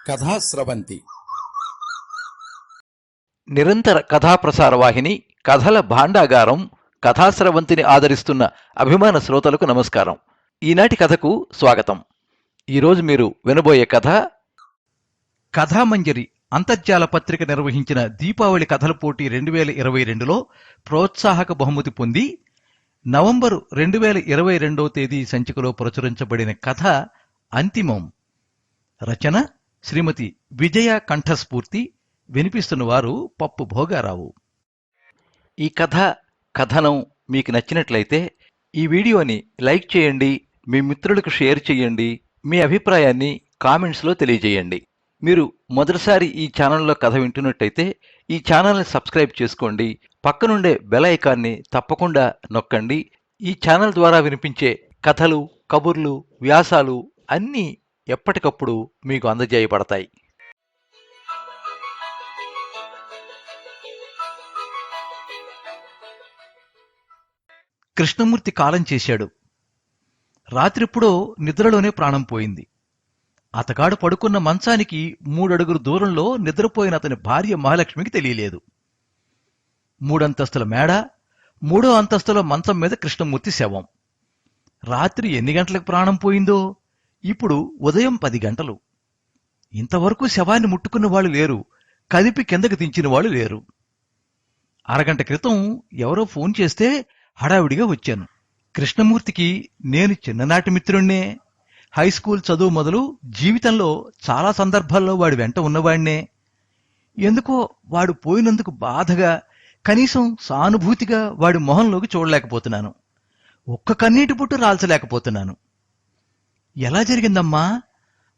కథాస్రవంతి నిరంతర కథాప్రసార వాహిని కథల భాండాగారం కథాస్రవంతిని ఆదరిస్తున్న అభిమాన శ్రోతలకు నమస్కారం. ఈనాటి కథకు స్వాగతం. ఈరోజు మీరు వినబోయే కథ కథామంజరి అంతర్జాల పత్రిక నిర్వహించిన దీపావళి కథల పోటీ 2022లో ప్రోత్సాహక బహుమతి పొంది నవంబరు 2022 తేదీ సంచికలో ప్రచురించబడిన కథ అంతిమం. రచన శ్రీమతి విజయ కంఠస్ఫూర్తి. వినిపిస్తున్నవారు పప్పు భోగారావు. ఈ కథనం మీకు నచ్చినట్లయితే ఈ వీడియోని లైక్ చేయండి, మీ మిత్రులకు షేర్ చేయండి, మీ అభిప్రాయాన్ని కామెంట్స్లో తెలియజేయండి. మీరు మొదటిసారి ఈ ఛానల్లో కథ వింటున్నట్టయితే ఈ ఛానల్ని సబ్స్క్రైబ్ చేసుకోండి. పక్కనుండే బెల్ ఐకాన్ని తప్పకుండా నొక్కండి. ఈ ఛానల్ ద్వారా వినిపించే కథలు, కబుర్లు, వ్యాసాలు అన్నీ ఎప్పటికప్పుడు మీకు అందజేయబడతాయి. కృష్ణమూర్తి కాలం చేశాడు. రాత్రిప్పుడో నిద్రలోనే ప్రాణం పోయింది. అతగాడు పడుకున్న మంచానికి 3 అడుగుల దూరంలో నిద్రపోయిన అతని భార్య మహాలక్ష్మికి తెలియలేదు. 3 అంతస్తుల మేడ, 3వ అంతస్తులో మంచం మీద కృష్ణమూర్తి శవం. రాత్రి ఎన్ని గంటలకు ప్రాణం పోయిందో? ఇప్పుడు ఉదయం 10 గంటలు. ఇంతవరకు శవాన్ని ముట్టుకున్న వాళ్ళు లేరు, కదిపి కిందకి దించిన వాళ్ళు లేరు. అరగంట క్రితం ఎవరో ఫోన్ చేస్తే హడావిడిగా వచ్చాను. కృష్ణమూర్తికి నేను చిన్ననాటి మిత్రుణ్ణే. హైస్కూల్ చదువు మొదలు జీవితంలో చాలా సందర్భాల్లో వాడి వెంట ఉన్నవాణ్ణే. ఎందుకో వాడు పోయినందుకు బాధగా, కనీసం సానుభూతిగా వాడి మొహంలోకి చూడలేకపోతున్నాను. ఒక్క కన్నీటి పుట్టు రాల్చలేకపోతున్నాను. ఎలా జరిగిందమ్మా?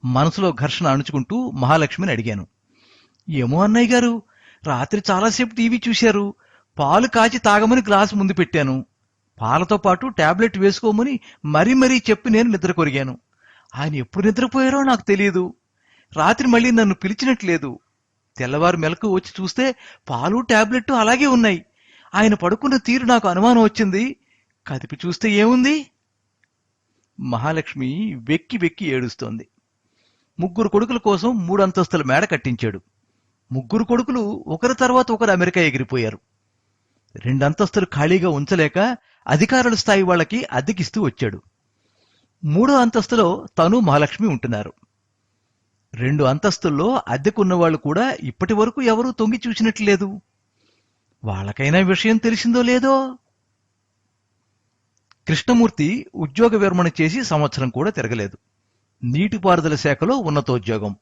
మనసులో ఘర్షణ అణుచుకుంటూ మహాలక్ష్మిని అడిగాను. ఏమో అన్నయ్య గారు, రాత్రి చాలాసేపు టీవీ చూశారు. పాలు కాచి తాగమని గ్లాసు ముందు పెట్టాను. పాలతో పాటు టాబ్లెట్ వేసుకోమని మరీ చెప్పి నేను నిద్ర కొరిగాను. ఆయన ఎప్పుడు నిద్రపోయారో నాకు తెలియదు. రాత్రి మళ్ళీ నన్ను పిలిచినట్లేదు. తెల్లవారు మెలకు వచ్చి చూస్తే పాలు టాబ్లెట్ అలాగే ఉన్నాయి. ఆయన పడుకున్న తీరు నాకు అనుమానం వచ్చింది. కదిపి చూస్తే ఏముంది? మహాలక్ష్మి వెక్కి వెక్కి ఏడుస్తోంది. 3 కొడుకుల కోసం 3 అంతస్తుల మేడ కట్టించాడు. 3 కొడుకులు ఒకరి తర్వాత ఒకరు అమెరికా ఎగిరిపోయారు. 2 అంతస్తులు ఖాళీగా ఉంచలేక అధికారుల స్థాయి వాళ్ళకి అద్దెకిస్తూ వచ్చాడు. 3వ అంతస్తులో తను మహాలక్ష్మి ఉంటున్నారు. 2 అంతస్తుల్లో అద్దెకున్న వాళ్ళు కూడా ఇప్పటి వరకు ఎవరూ తొంగి చూసినట్లేదు. వాళ్ళకైనా విషయం తెలిసిందో లేదో? కృష్ణమూర్తి ఉద్యోగ విరమణ చేసి సంవత్సరం కూడా తిరగలేదు. నీటిపారుదల శాఖలో ఉన్నతోద్యోగం.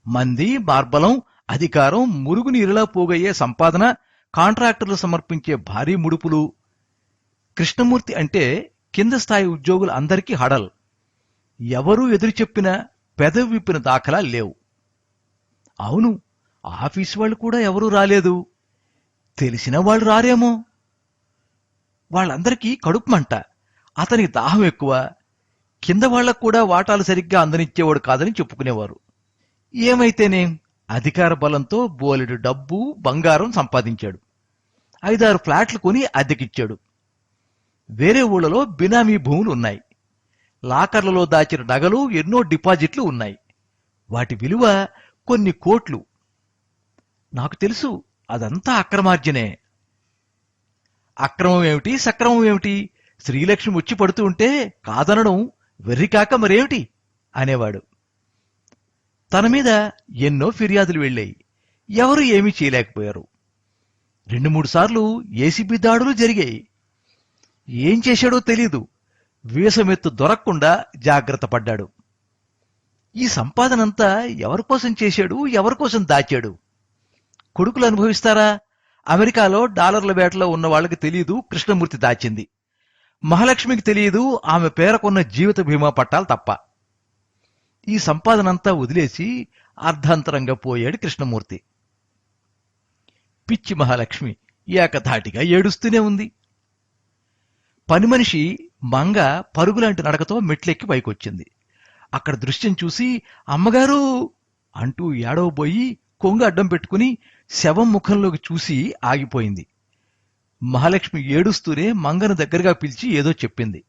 మంది, మార్బలం, అధికారం, మురుగునీరులా పోగయ్యే సంపాదన, కాంట్రాక్టర్లు సమర్పించే భారీ ముడుపులు. కృష్ణమూర్తి అంటే కింద స్థాయి ఉద్యోగులు అందరికీ హడల్. ఎవరూ ఎదురు చెప్పినా పెదవి విప్పిన దాఖలా లేవు. అవును, ఆఫీసు వాళ్ళు కూడా ఎవరూ రాలేదు. తెలిసిన వాళ్ళు రారేమో. వాళ్ళందరికీ కడుపు మంట. అతనికి దాహం ఎక్కువ. కింద వాళ్లకు కూడా వాటాలు సరిగ్గా అందనిచ్చేవాడు కాదని చెప్పుకునేవారు. ఏమైతేనేం అధికార బలంతో బోలెడు డబ్బు, బంగారం సంపాదించాడు. 5-6 ఫ్లాట్లు కొని అద్దెకిచ్చాడు. వేరే ఊళ్ళలో బినామీ భూములు ఉన్నాయి. లాకర్లలో దాచిన నగలు, ఎన్నో డిపాజిట్లు ఉన్నాయి. వాటి విలువ కొన్ని కోట్లు. నాకు తెలుసు, అదంతా అక్రమార్జనే. అక్రమం ఏమిటి, సక్రమం ఏమిటి? శ్రీలక్ష్మి వచ్చి పడుతూ ఉంటే కాదనడం వెర్రికాక మరేమిటి అనేవాడు. తన మీద ఎన్నో ఫిర్యాదులు వెళ్ళాయి. ఎవరు ఏమీ చేయలేకపోయారు. 2-3 సార్లు ఏసీబీ దాడులు జరిగాయి. ఏం చేశాడో తెలీదు. వీసమెత్తు దొరకకుండా జాగ్రత్త పడ్డాడు. ఈ సంపాదనంతా ఎవరికోసం చేశాడు, ఎవరికోసం దాచాడు? కొడుకులు అనుభవిస్తారా? అమెరికాలో డాలర్ల వేటలో ఉన్న వాళ్ళకి తెలియదు కృష్ణమూర్తి దాచింది. మహాలక్ష్మికి తెలియదు ఆమె పేరకున్న జీవిత బీమా పట్టాలు తప్ప. ఈ సంపాదనంతా వదిలేసి అర్ధాంతరంగా పోయాడు కృష్ణమూర్తి. పిచ్చి మహాలక్ష్మి ఏకధాటిగా ఏడుస్తూనే ఉంది. పని మనిషి మంగ పరుగులాంటి నడకతో మెట్లెక్కి పైకొచ్చింది. అక్కడ దృశ్యం చూసి అమ్మగారు అంటూ ఏడవబోయి కొంగు అడ్డం పెట్టుకుని శవం ముఖంలోకి చూసి ఆగిపోయింది. మహాలక్ష్మి ఏడుస్తూనే మంగను దగ్గరగా పిలిచి ఏదో చెప్పింది.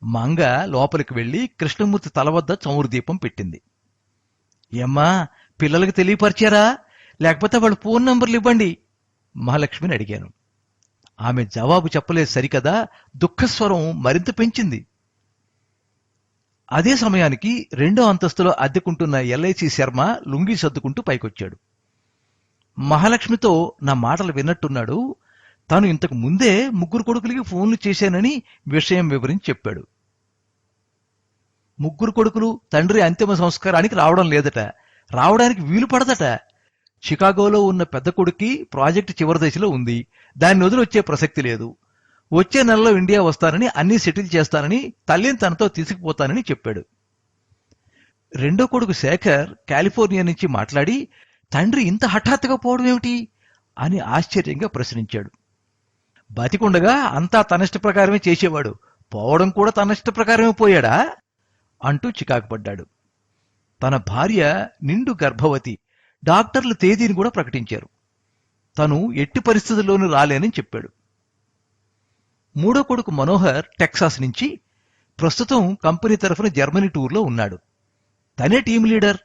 మంగ లోపలికి వెళ్లి కృష్ణమూర్తి తల వద్ద చమురు దీపం పెట్టింది. ఏమ్మా, పిల్లలకి తెలియపరిచారా? లేకపోతే వాళ్ళ ఫోన్ నంబర్లు ఇవ్వండి మహాలక్ష్మిని అడిగాను. ఆమె జవాబు చెప్పలేదు సరికదా, దుఃఖస్వరం మరింత పెంచింది. అదే సమయానికి రెండో అంతస్తులో అద్దెకుంటున్న ఎల్ఐసి శర్మ లుంగీ సర్దుకుంటూ పైకొచ్చాడు. మహాలక్ష్మితో నా మాటలు విన్నట్టున్నాడు. తాను ఇంతకు ముందే 3 కొడుకులకి ఫోన్లు చేశానని విషయం వివరించి చెప్పాడు. 3 కొడుకులు తండ్రి అంతిమ సంస్కారానికి రావడం లేదట, రావడానికి వీలు పడదట. చికాగోలో ఉన్న పెద్ద కొడుక్కి ప్రాజెక్టు చివరి దశలో ఉంది, దాన్ని వదిలి వచ్చే ప్రసక్తి లేదు. వచ్చే నెలలో ఇండియా వస్తానని, అన్నీ సెటిల్ చేస్తానని, తల్లిని తనతో తీసుకుపోతానని చెప్పాడు. రెండో కొడుకు శేఖర్ కాలిఫోర్నియా నుంచి మాట్లాడి, తండ్రి ఇంత హఠాత్తుగా పోవడం ఏమిటి అని ఆశ్చర్యంగా ప్రశ్నించాడు. బతికుండగా అంతా తనిష్ట ప్రకారమే చేసేవాడు, పోవడం కూడా తనిష్ట ప్రకారమే పోయాడా అంటూ చికాకుపడ్డాడు. తన భార్య నిండు గర్భవతి, డాక్టర్లు తేదీని కూడా ప్రకటించారు. తను ఎట్టి పరిస్థితుల్లోనూ రాలేనని చెప్పాడు. మూడో కొడుకు మనోహర్ టెక్సాస్ నుంచి ప్రస్తుతం కంపెనీ తరఫున జర్మనీ టూర్లో ఉన్నాడు. తనే టీం లీడర్.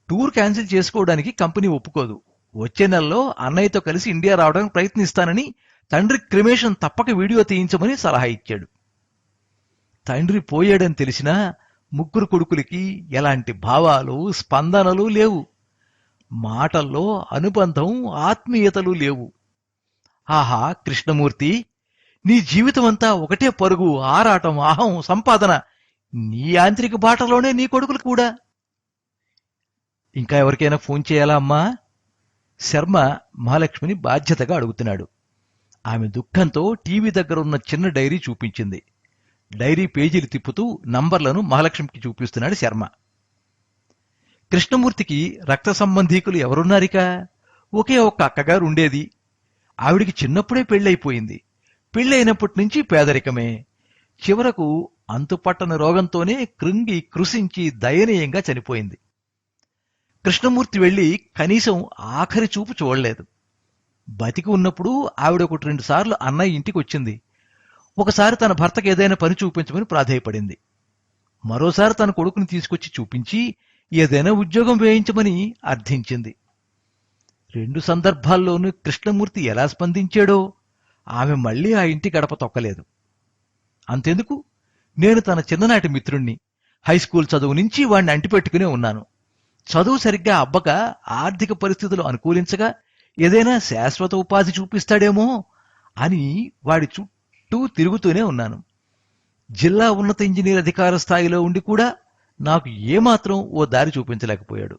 టూర్ క్యాన్సిల్ చేసుకోవడానికి కంపెనీ ఒప్పుకోదు. వచ్చే నెలలో అన్నయ్యతో కలిసి ఇండియా రావడానికి ప్రయత్నిస్తానని, తండ్రి క్రిమేషన్ తప్పక వీడియో తీయించమని సలహా ఇచ్చాడు. తండ్రి పోయాడని తెలిసినా 3 కొడుకులకి ఎలాంటి భావాలు, స్పందనలు లేవు. మాటల్లో అనుబంధం, ఆత్మీయతలు లేవు. ఆహా కృష్ణమూర్తి, నీ జీవితమంతా ఒకటే పరుగు, ఆరాటం, అహం, సంపాదన. నీ యాంత్రిక బాటలోనే నీ కొడుకులు కూడా. ఇంకా ఎవరికైనా ఫోన్ చేయాలా అమ్మా? శర్మ మహాలక్ష్మిని బాధ్యతగా అడుగుతున్నాడు. ఆమె దుఃఖంతో టీవీ దగ్గర ఉన్న చిన్న డైరీ చూపించింది. డైరీ పేజీలు తిప్పుతూ నంబర్లను మహాలక్ష్మికి చూపిస్తున్నాడు శర్మ. కృష్ణమూర్తికి రక్త సంబంధీకులు ఎవరున్నారిక? ఒకే ఒక్క అక్కగారు ఉండేది. ఆవిడికి చిన్నప్పుడే పెళ్ళైపోయింది. పెళ్ళైనప్పటి నుంచి పేదరికమే. చివరకు అంతుపట్టని రోగంతోనే కృంగి కృశించి దయనీయంగా చనిపోయింది. కృష్ణమూర్తి వెళ్లి కనీసం ఆఖరి చూపు చూడలేదు. బతికి ఉన్నప్పుడు ఆవిడ 1-2 సార్లు అన్నయ్య ఇంటికి వచ్చింది. ఒకసారి తన భర్తకు ఏదైనా పని చూపించమని ప్రాధేయపడింది. మరోసారి తన కొడుకుని తీసుకొచ్చి చూపించి ఏదైనా ఉద్యోగం వేయించమని అర్థించింది. 2 సందర్భాల్లోనూ కృష్ణమూర్తి ఎలా స్పందించాడో ఆమె మళ్లీ ఆ ఇంటి గడప తొక్కలేదు. అంతెందుకు, నేను తన చిన్ననాటి మిత్రుణ్ణి. హైస్కూల్ చదువు నుంచి వాణ్ణి అంటిపెట్టుకునే ఉన్నాను. చదువు సరిగ్గా అబ్బక ఆర్థిక పరిస్థితులు అనుకూలించగా ఏదైనా శాశ్వత ఉపాధి చూపిస్తాడేమో అని వాడి చుట్టూ తిరుగుతూనే ఉన్నాను. జిల్లా ఉన్నత ఇంజనీర్ అధికార స్థాయిలో ఉండి కూడా నాకు ఏమాత్రం ఓ దారి చూపించలేకపోయాడు.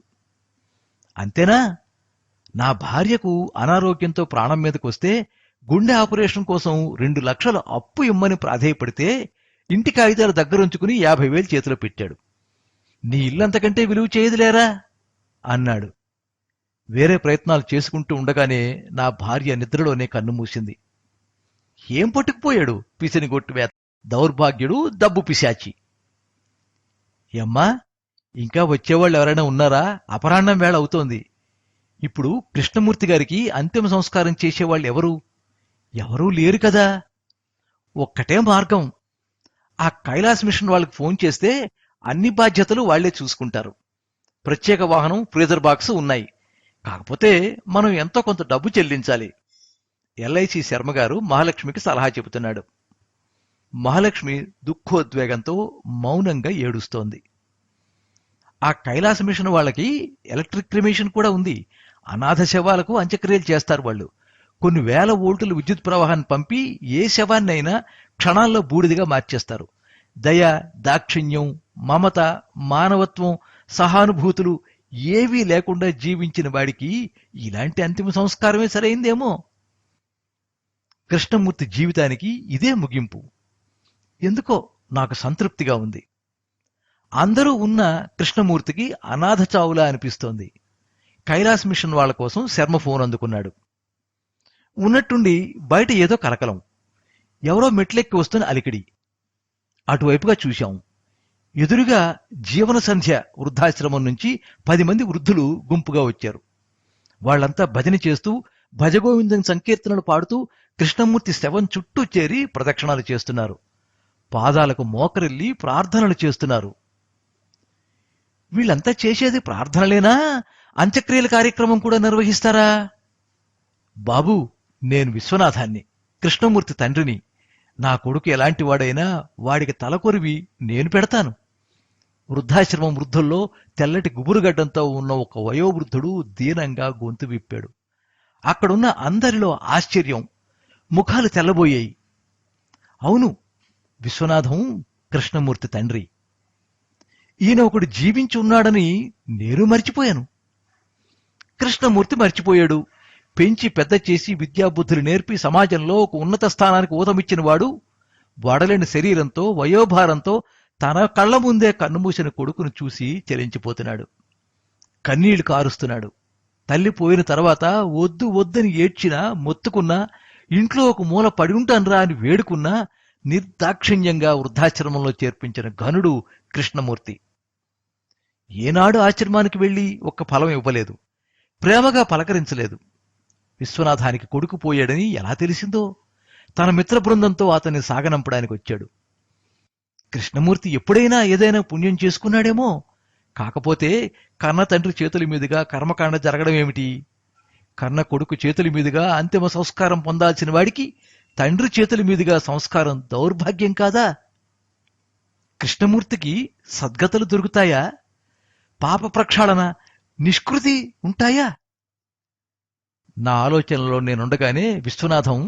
అంతేనా? నా భార్యకు అనారోగ్యంతో ప్రాణం మీదకొస్తే గుండె ఆపరేషన్ కోసం 2 లక్షలు అప్పు ఇమ్మని ప్రాధేయపడితే ఇంటి కాగితాలు దగ్గరుంచుకుని 50,000 చేతిలో పెట్టాడు. నీ ఇల్లంతకంటే విలువ చేయదులేరా అన్నాడు. వేరే ప్రయత్నాలు చేసుకుంటూ ఉండగానే నా భార్య నిద్రలోనే కన్ను మూసింది. ఏం పట్టుకుపోయాడు పిసినిగొట్టు వేత, దౌర్భాగ్యుడు, దబ్బు పిశాచి. యమ్మా, ఇంకా వచ్చేవాళ్ళు ఎవరైనా ఉన్నారా? అపరాహ్నం వేళ అవుతోంది. ఇప్పుడు కృష్ణమూర్తి గారికి అంతిమ సంస్కారం చేసేవాళ్ళు ఎవరు? ఎవరూ లేరు కదా. ఒక్కటే మార్గం. ఆ కైలాస్ మిషన్ వాళ్ళకి ఫోన్ చేస్తే అన్ని బాధ్యతలు వాళ్లే చూసుకుంటారు. ప్రత్యేక వాహనం, ఫ్రీజర్ బాక్స్ ఉన్నాయి. కాకపోతే మనం ఎంతో కొంత డబ్బు చెల్లించాలి. ఎల్ఐసి శర్మగారు మహాలక్ష్మికి సలహా చెబుతున్నాడు. మహాలక్ష్మి దుఃఖోద్వేగంతో మౌనంగా ఏడుస్తోంది. ఆ కైలాస మిషన్ వాళ్ళకి ఎలక్ట్రిక్ క్రిమేషన్ కూడా ఉంది. అనాథ శవాలకు అంత్యక్రియలు చేస్తారు వాళ్ళు. కొన్ని వేల వోల్టుల విద్యుత్ ప్రవాహాన్ని పంపి ఏ శవాన్నైనా క్షణాల్లో బూడిదిగా మార్చేస్తారు. దయ, దాక్షిణ్యం, మమత, మానవత్వం, సహానుభూతులు ఏవీ లేకుండా జీవించిన వాడికి ఇలాంటి అంతిమ సంస్కారమే సరైందేమో. కృష్ణమూర్తి జీవితానికి ఇదే ముగింపు. ఎందుకో నాకు సంతృప్తిగా ఉంది. అందరూ ఉన్న కృష్ణమూర్తికి అనాథ చావులా అనిపిస్తోంది. కైలాస్ మిషన్ వాళ్ల కోసం శర్మ ఫోన్ అందుకున్నాడు. ఉన్నట్టుండి బయట ఏదో కలకలం. ఎవరో మెట్లెక్కి వస్తున్న అలికిడి. అటువైపుగా చూశాం. ఎదురుగా జీవన సంధ్య వృద్ధాశ్రమం నుంచి 10 మంది వృద్ధులు గుంపుగా వచ్చారు. వాళ్లంతా భజన చేస్తూ, భజగోవిందం సంకీర్తనలు పాడుతూ కృష్ణమూర్తి శవం చుట్టూ చేరి ప్రదక్షిణాలు చేస్తున్నారు. పాదాలకు మోకరిల్లి ప్రార్థనలు చేస్తున్నారు. వీళ్ళంతా చేసేది ప్రార్థనలేనా? అంత్యక్రియల కార్యక్రమం కూడా నిర్వహిస్తారా? బాబూ, నేను విశ్వనాథాన్ని, కృష్ణమూర్తి తండ్రిని. నా కొడుకు ఎలాంటి వాడైనా వాడికి తలకొరివి నేను పెడతాను. వృద్ధాశ్రమం వృద్ధుల్లో తెల్లటి గుబురుగడ్డంతో ఉన్న ఒక వయోవృద్ధుడు దీనంగా గొంతు విప్పాడు. అక్కడున్న అందరిలో ఆశ్చర్యం, ముఖాలు తెల్లబోయాయి. అవును, విశ్వనాథం కృష్ణమూర్తి తండ్రి. ఈయన ఒకడు జీవించి ఉన్నాడని నేను మర్చిపోయాను. కృష్ణమూర్తి మర్చిపోయాడు. పెంచి పెద్ద చేసి విద్యాబుద్ధులు నేర్పి సమాజంలో ఒక ఉన్నత స్థానానికి ఊతమిచ్చిన వాడు వాడలేని శరీరంతో వయోభారంతో తన కళ్ల ముందే కన్నుమూసిన కొడుకును చూసి చెలించిపోతున్నాడు. కన్నీళ్లు కారుస్తున్నాడు. తల్లి పోయిన తర్వాత వద్దు వద్దని ఏడ్చినా, మొత్తుకున్నా, ఇంట్లో ఒక మూల పడి ఉంటాన్రా అని వేడుకున్నా నిర్దాక్షిణ్యంగా వృద్ధాశ్రమంలో చేర్పించిన ఘనుడు కృష్ణమూర్తి. ఏనాడు ఆశ్రమానికి వెళ్లి ఒక్క ఫలం ఇవ్వలేదు, ప్రేమగా పలకరించలేదు. విశ్వనాథానికి కొడుకు పోయాడని ఎలా తెలిసిందో తన మిత్ర బృందంతో అతన్ని సాగనంపడానికి వచ్చాడు. కృష్ణమూర్తి ఎప్పుడైనా ఏదైనా పుణ్యం చేసుకున్నాడేమో. కాకపోతే కన్న తండ్రి చేతుల మీదుగా కర్మకాండ జరగడం ఏమిటి? కన్న కొడుకు చేతుల మీదుగా అంతిమ సంస్కారం పొందాల్సిన వాడికి తండ్రి చేతుల మీదుగా సంస్కారం దౌర్భాగ్యం కాదా? కృష్ణమూర్తికి సద్గతులు దొరుకుతాయా? పాప ప్రక్షాళన, నిష్కృతి ఉంటాయా? నా ఆలోచనలో నేనుండగానే విశ్వనాథం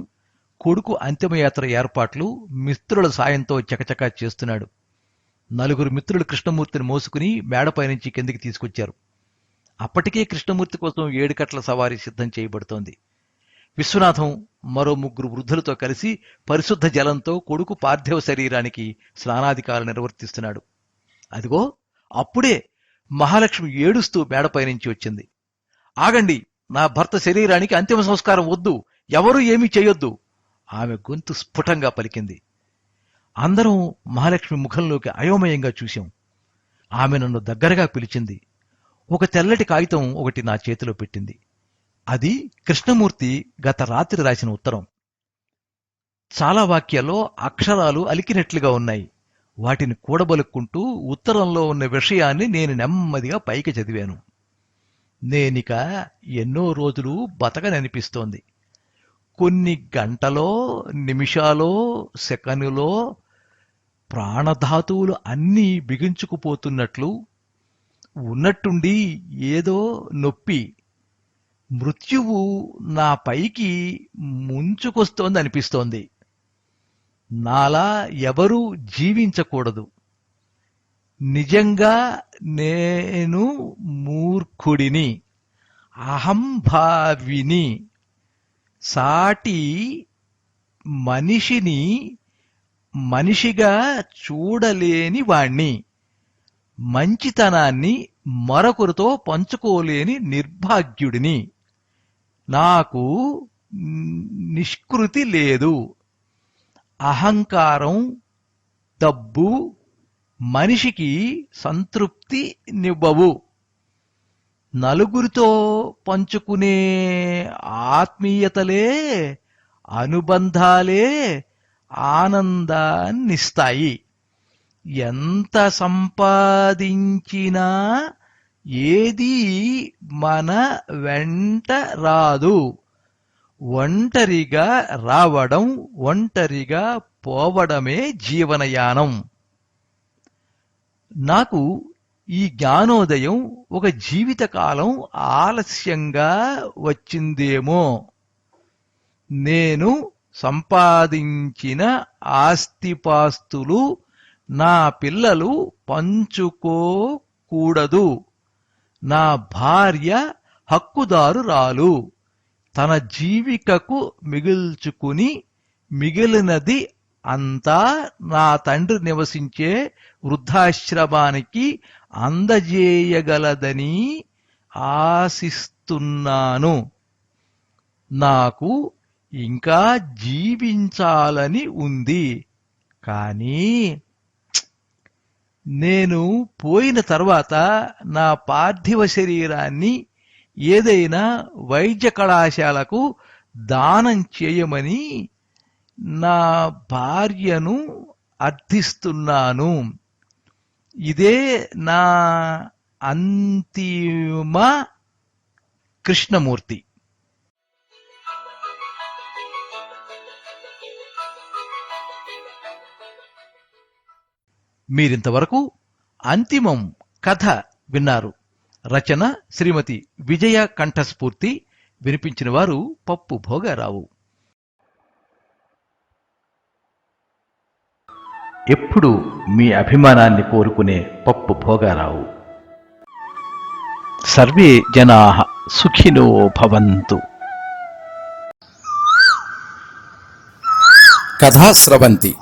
కొడుకు అంతిమయాత్ర ఏర్పాట్లు మిత్రుల సాయంతో చకచకా చేస్తున్నాడు. 4 మిత్రులు కృష్ణమూర్తిని మోసుకుని మేడపై నుంచి కిందికి తీసుకొచ్చారు. అప్పటికే కృష్ణమూర్తి కోసం 7 కట్ల సవారీ సిద్ధం చేయబడుతోంది. విశ్వనాథం మరో 3 వృద్ధులతో కలిసి పరిశుద్ధ జలంతో కొడుకు పార్థివ శరీరానికి స్నానాధికారులు నిర్వర్తిస్తున్నాడు. అదిగో అప్పుడే మహాలక్ష్మి ఏడుస్తూ మేడపై నుంచి వచ్చింది. ఆగండి, నా భర్త శరీరానికి అంతిమ సంస్కారం వద్దు, ఎవరూ ఏమీ చేయొద్దు, ఆమె గొంతు స్ఫుటంగా పలికింది. అందరం మహాలక్ష్మి ముఖంలోకి అయోమయంగా చూశాం. ఆమె నన్ను దగ్గరగా పిలిచింది. ఒక తెల్లటి కాగితం ఒకటి నా చేతిలో పెట్టింది. అది కృష్ణమూర్తి గత రాత్రి రాసిన ఉత్తరం. చాలా వాక్యాల్లో అక్షరాలు అలికినట్లుగా ఉన్నాయి. వాటిని కూడబలుక్కుంటూ ఉత్తరంలో ఉన్న విషయాన్ని నేను నెమ్మదిగా పైకి చదివాను. నేనిక ఎన్నో రోజులు బతకననిపిస్తోంది. కొన్ని గంటలో, నిమిషాలో, సెకనులో ప్రాణధాతువులు అన్నీ బిగించుకుపోతున్నట్లు, ఉన్నట్టుండి ఏదో నొప్పి, మృత్యువు నా పైకి ముంచుకొస్తోందనిపిస్తోంది. నాలా ఎవరూ జీవించకూడదు. నిజంగా నేను మూర్ఖుడిని, అహంభావిని, సాటి మనిషిని మనిషిగా చూడలేని వాణ్ణి, మంచితనాన్ని మరొకరితో పంచుకోలేని నిర్భాగ్యుడిని. నాకు నిష్కృతి లేదు. అహంకారం, డబ్బు మనిషికి సంతృప్తి నివ్వవు. నలుగురితో పంచుకునే ఆత్మీయతలే, అనుబంధాలే ఆనందాన్నిస్తాయి. ఎంత సంపాదించినా ఏదీ మన వెంట రాదు. ఒంటరిగా రావడం, ఒంటరిగా పోవడమే జీవనయానం. నాకు ఈ జ్ఞానోదయం ఒక జీవితకాలం ఆలస్యంగా వచ్చిందేమో. నేను సంపాదించిన ఆస్తిపాస్తులు నా పిల్లలు పంచుకోకూడదు. నా భార్య హక్కుదారురాలు. తన జీవికకు మిగుల్చుకుని మిగిలినది అంతా నా తండ్రి నివసించే వృద్ధాశ్రమానికి అందజేయగలదని ఆశిస్తున్నాను. నాకు ఇంకా జీవించాలని ఉంది. కానీ నేను పోయిన తర్వాత నా పార్థివ శరీరాన్ని ఏదైనా వైద్య కళాశాలకు దానం చేయమని నా భార్యను అర్థిస్తున్నాను. ఇదే నా అంతిమ కృష్ణమూర్తి. మీరింతవరకు అంతిమం కథ విన్నారు. రచన శ్రీమతి విజయ కంఠస్ఫూర్తి. వినిపించిన వారు పప్పు భోగారావు. ఎప్పుడు మీ అభిమానాన్ని కోరుకునే పప్పు భోగారావు. సర్వే జనాః సుఖినో భవంతు. కథా స్రవంతి